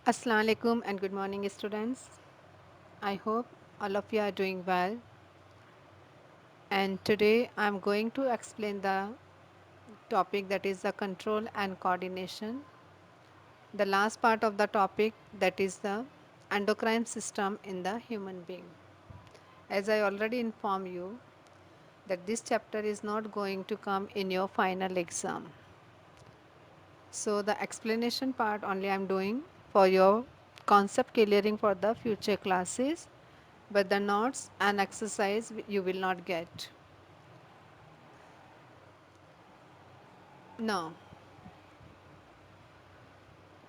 Assalamu alaikum and good morning, students. I hope all of you are doing well. And today I'm going to explain the topic that is the control and coordination. The last part of the topic that is the endocrine system in the human being. As I already informed you that this chapter is not going to come in your final exam. So the explanation part only I'm doing for your concept clearing for the future classes, but the notes and exercise you will not get. Now,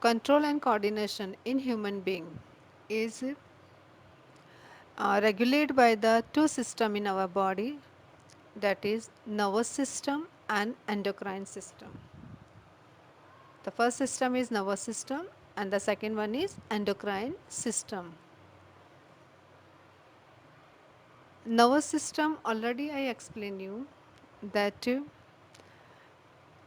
control and coordination in human being is regulated by the two system in our body, that is nervous system and endocrine system. The first system is nervous system and the second one is endocrine system. Nervous system, already I explained you that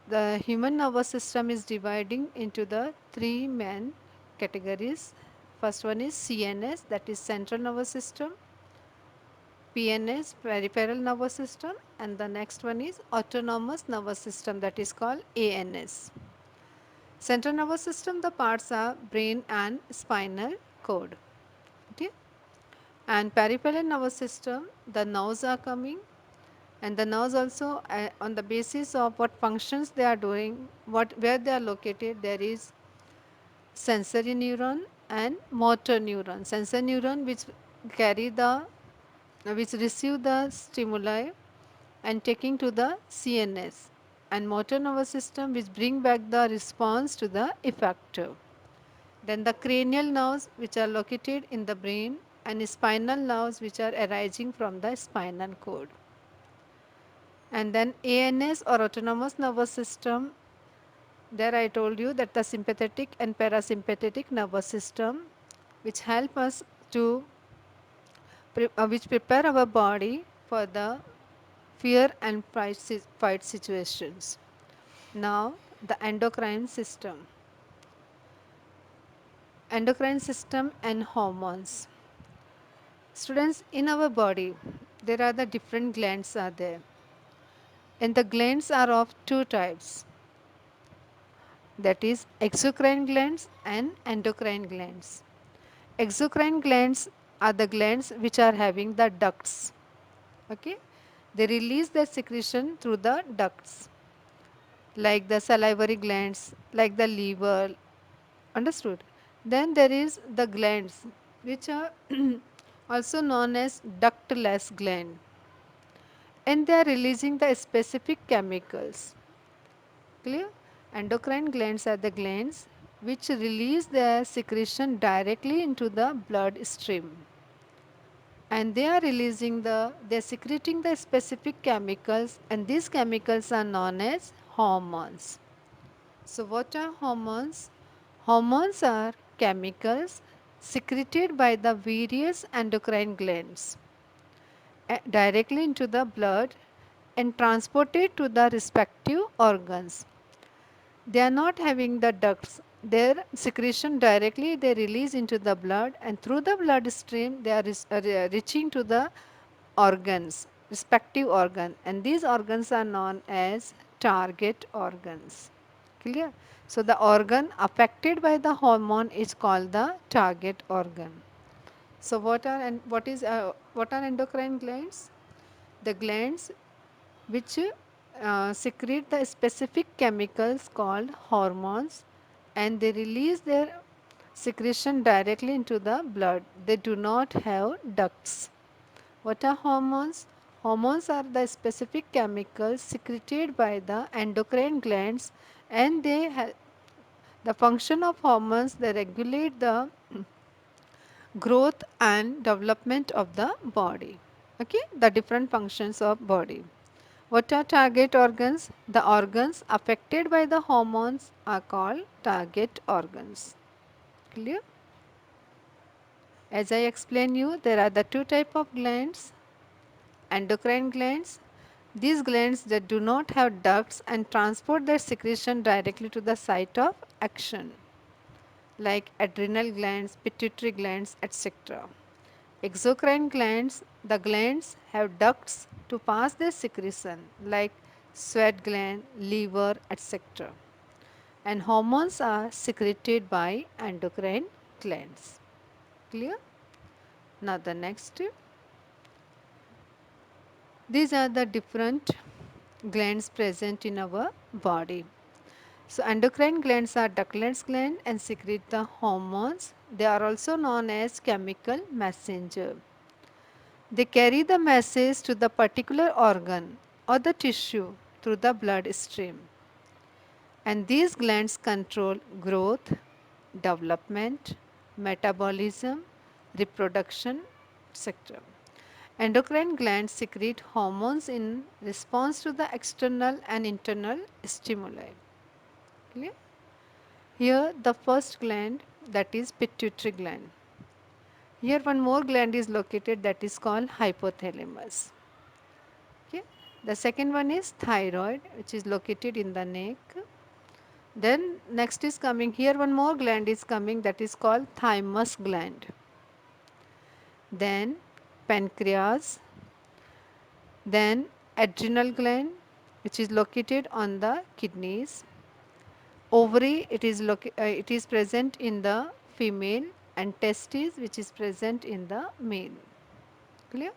the human nervous system is dividing into the three main categories. First one is CNS, that is central nervous system, PNS, peripheral nervous system, and the next one is autonomous nervous system, that is called ANS. Central nervous system, the parts are brain and spinal cord. Okay? And peripheral nervous system, the nerves are coming, and the nerves also on the basis of what functions they are doing, where they are located, there is sensory neuron and motor neuron. Sensory neuron carry the which receive the stimuli and taking to the CNS, and motor nervous system which bring back the response to the effector. Then the cranial nerves which are located in the brain, and spinal nerves which are arising from the spinal cord. And then ANS or autonomous nervous system, there I told you that the sympathetic and parasympathetic nervous system which help us to which prepare our body for the fear and fight situations. Now the endocrine system and hormones. Students, in our body there are the different glands are there, and the glands are of two types, that is exocrine glands and endocrine glands. Exocrine glands are the glands which are having the ducts. Okay, they release their secretion through the ducts, like the salivary glands, like the liver. Understood? Then there is the glands which are also known as ductless gland, and they are releasing the specific chemicals. Clear? Endocrine glands are the glands which release their secretion directly into the bloodstream, and they're secreting the specific chemicals, and these chemicals are known as hormones. So what are hormones? Hormones are chemicals secreted by the various endocrine glands directly into the blood and transported to the respective organs. They are not having the ducts. Their secretion directly they release into the blood, and through the bloodstream they are reaching to the organs, respective organ, and these organs are known as target organs. Clear? So the organ affected by the hormone is called the target organ. So what are endocrine glands? The glands which secrete the specific chemicals called hormones, and they release their secretion directly into the blood. They do not have ducts. What are hormones? Hormones are the specific chemicals secreted by the endocrine glands, and the function of hormones, they regulate the growth and development of the body. Okay, the different functions of body. What are target organs? The organs affected by the hormones are called target organs. Clear? As I explained you, there are the two type of glands. Endocrine glands. These glands that do not have ducts and transport their secretion directly to the site of action. like adrenal glands, pituitary glands, etc. Exocrine glands, the glands have ducts to pass their secretion like sweat gland, liver, etc. And hormones are secreted by endocrine glands. Clear? Now the next, these are the different glands present in our body. So endocrine glands are ductless gland and secrete the hormones. They are also known as chemical messenger. They carry the message to the particular organ or the tissue through the blood stream. And these glands control growth, development, metabolism, reproduction, etc. Endocrine glands secrete hormones in response to the external and internal stimuli. Clear? Here the first gland, that is pituitary gland. Here one more gland is located, that is called hypothalamus. Okay. The second one is thyroid, which is located in the neck. Then next is coming, here one more gland is coming, that is called thymus gland. Then pancreas, then adrenal gland, which is located on the kidneys. Ovary, it is present in the female, and testes, which is present in the male. Clear?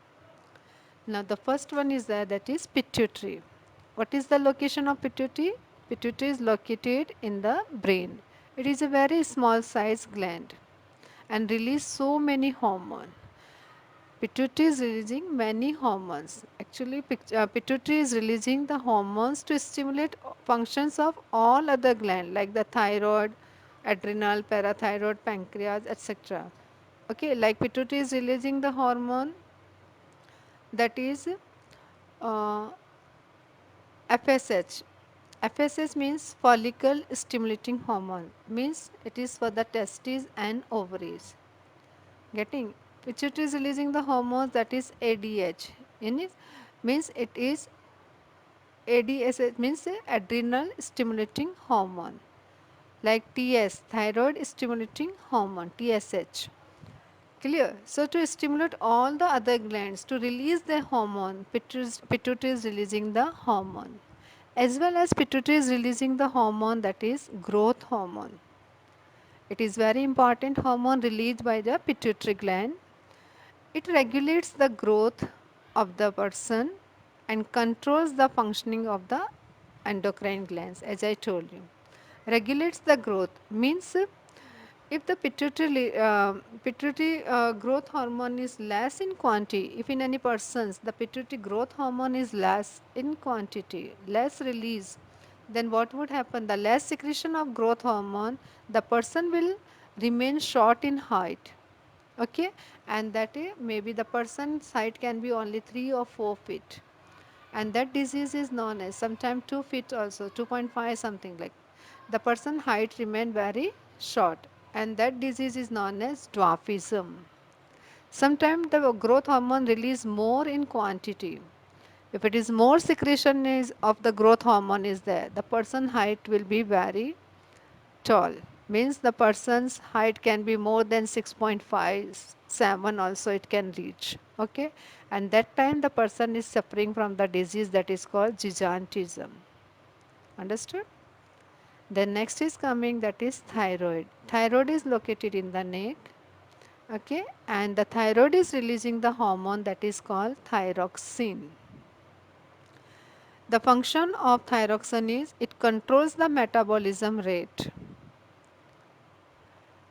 Now the first one is there, that is pituitary. What is the location of pituitary? Pituitary is located in the brain. It is a very small size gland and release so many hormones. Pituitary is releasing many hormones. Actually, pituitary is releasing the hormones to stimulate functions of all other glands like the thyroid, adrenal, parathyroid, pancreas, etc. Okay, like pituitary is releasing the hormone, that is uh, FSH. FSH means follicle stimulating hormone. Means it is for the testes and ovaries. Getting? Pituitary is releasing the hormones, that is ADH. In it means it is ADS, it means adrenal stimulating hormone. Like TS, thyroid stimulating hormone, TSH. Clear? So to stimulate all the other glands to release the hormone, pituitary is releasing the hormone. As well as pituitary is releasing the hormone, that is growth hormone. It is very important hormone released by the pituitary gland. It regulates the growth of the person and controls the functioning of the endocrine glands, as I told you. Regulates the growth means if the pituitary growth hormone is less in quantity, if in any persons the pituitary growth hormone is less in quantity, less release, then what would happen? The less secretion of growth hormone, the person will remain short in height. Okay, and that maybe the person's height can be only 3 or 4 feet, and that disease is known as sometimes 2 feet also, 2.5 something like. The person height remain very short, and that disease is known as dwarfism. Sometimes the growth hormone release more in quantity. If it is more secretion is of the growth hormone is there, the person height will be very tall. Means the person's height can be more than 6.57 also it can reach. Okay, and that time the person is suffering from the disease that is called gigantism. Understood? Then next is coming, that is thyroid. Thyroid is located in the neck. Okay, and the thyroid is releasing the hormone that is called thyroxine. The function of thyroxine is it controls the metabolism rate,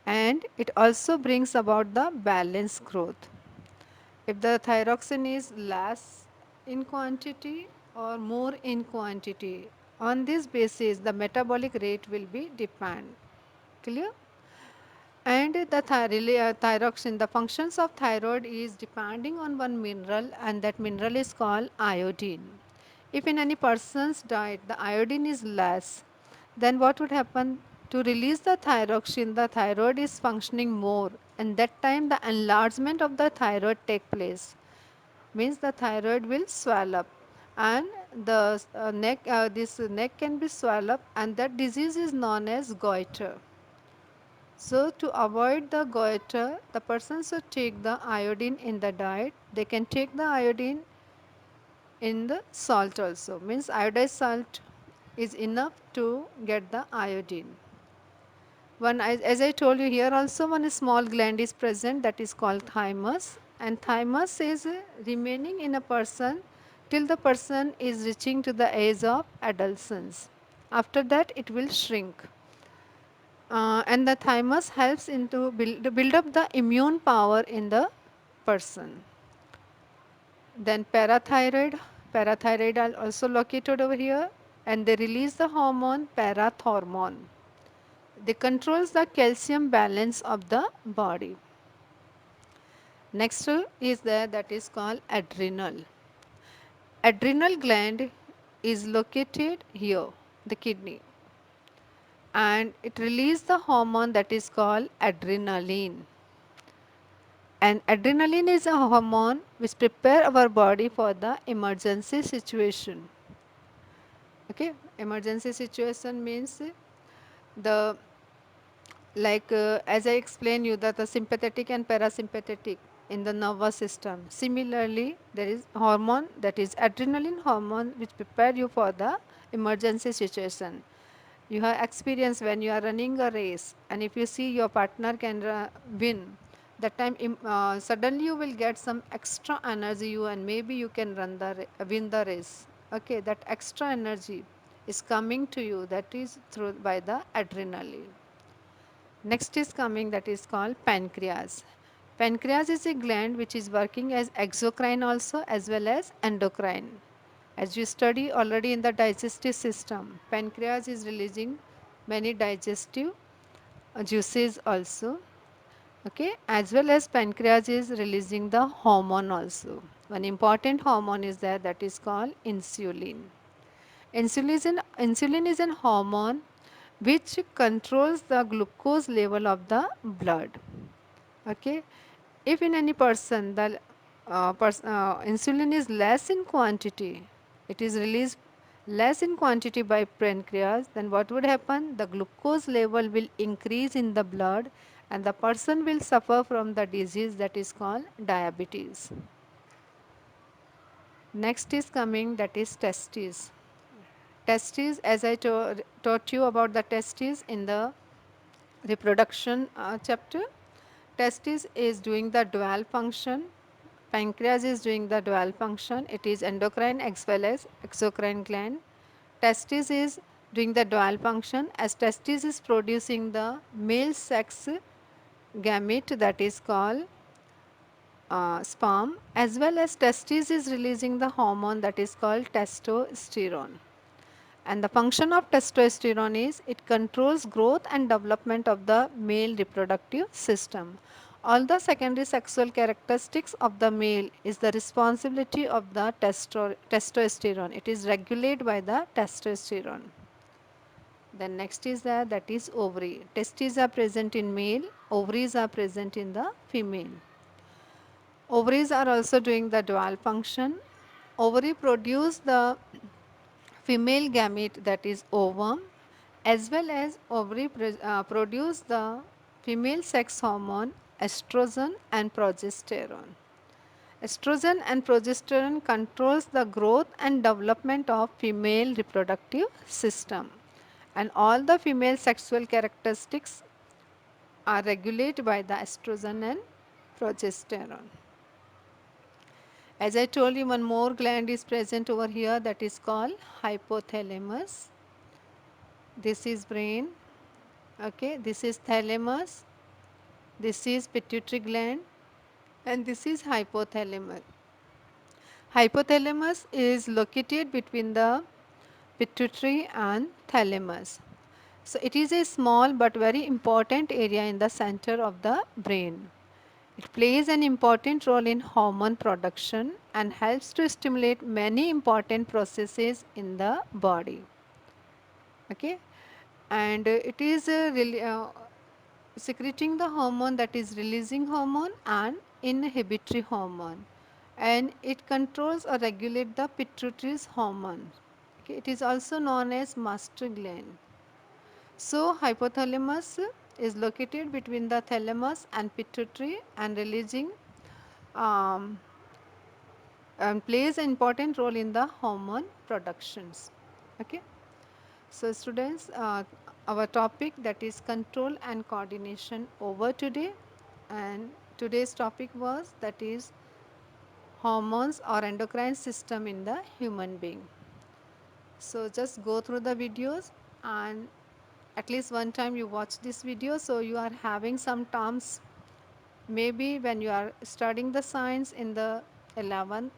and it also brings about the balanced growth. If the thyroxine is less in quantity or more in quantity, on this basis the metabolic rate will be depend. Clear? And the thyroxine, the functions of thyroid is depending on one mineral, and that mineral is called iodine. If in any person's diet the iodine is less, then what would happen? To release the thyroxine, the thyroid is functioning more, and that time the enlargement of the thyroid take place. Means the thyroid will swell up, and the this neck can be swell up, and that disease is known as goiter. So to avoid the goiter, the person should take the iodine in the diet. They can take the iodine in the salt also. Means iodized salt is enough to get the iodine. One, as I told you here also, one small gland is present that is called thymus, and thymus is remaining in a person till the person is reaching to the age of adolescence. After that it will shrink. And the thymus helps into build up the immune power in the person. Then parathyroid are also located over here, and they release the hormone parathormone. They controls the calcium balance of the body. Next is there that is called adrenal. Adrenal gland is located here, the kidney, and it releases the hormone that is called adrenaline. And adrenaline is a hormone which prepare our body for the emergency situation. Okay, emergency situation means the as I explained you that the sympathetic and parasympathetic in the nervous system. Similarly, there is hormone that is adrenaline hormone which prepare you for the emergency situation. You have experience when you are running a race, and if you see your partner can win, that time suddenly you will get some extra energy you, and maybe you can win the race. Okay, that extra energy is coming to you, that is through by the adrenaline. Next is coming that is called pancreas. Pancreas is a gland which is working as exocrine also as well as endocrine. As you study already in the digestive system, pancreas is releasing many digestive juices also. Okay, as well as pancreas is releasing the hormone also. One important hormone is there that is called insulin. Insulin is an hormone which controls the glucose level of the blood. Okay, if in any person the insulin is less in quantity, it is released less in quantity by pancreas, then what would happen? The glucose level will increase in the blood, and the person will suffer from the disease that is called diabetes. Next is coming that is testes. Testes, as I taught you about the testes in the reproduction chapter, testes is doing the dual function. Pancreas is doing the dual function. It is endocrine as well as exocrine gland. Testis is doing the dual function, as testis is producing the male sex gamete that is called sperm, as well as testis is releasing the hormone that is called testosterone. And the function of testosterone is it controls growth and development of the male reproductive system. All the secondary sexual characteristics of the male is the responsibility of the testosterone. It is regulated by the testosterone. Then next is that is ovary. Testes are present in male, ovaries are present in the female. Ovaries are also doing the dual function. Ovary produce the female gamete that is ovum, as well as ovary produce the female sex hormone estrogen and progesterone. Estrogen and progesterone controls the growth and development of female reproductive system, and all the female sexual characteristics are regulated by the estrogen and progesterone. As I told you, one more gland is present over here that is called hypothalamus. This is brain. Okay, this is thalamus, this is pituitary gland, and this is hypothalamus. Hypothalamus is located between the pituitary and thalamus. So it is a small but very important area in the center of the brain. It plays an important role in hormone production and helps to stimulate many important processes in the body. Okay, and it is really secreting the hormone that is releasing hormone and inhibitory hormone, and it controls or regulates the pituitary's hormone. Okay, it is also known as master gland. So hypothalamus is located between the thalamus and pituitary and releasing um, and plays an important role in the hormone productions. Okay. So students, our topic that is control and coordination over today, and today's topic was that is hormones or endocrine system in the human being. So just go through the videos and at least one time you watch this video, so you are having some terms. Maybe when you are studying the science in the 11th,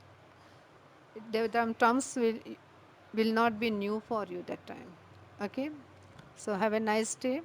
the terms will not be new for you that time. Okay. So have a nice day.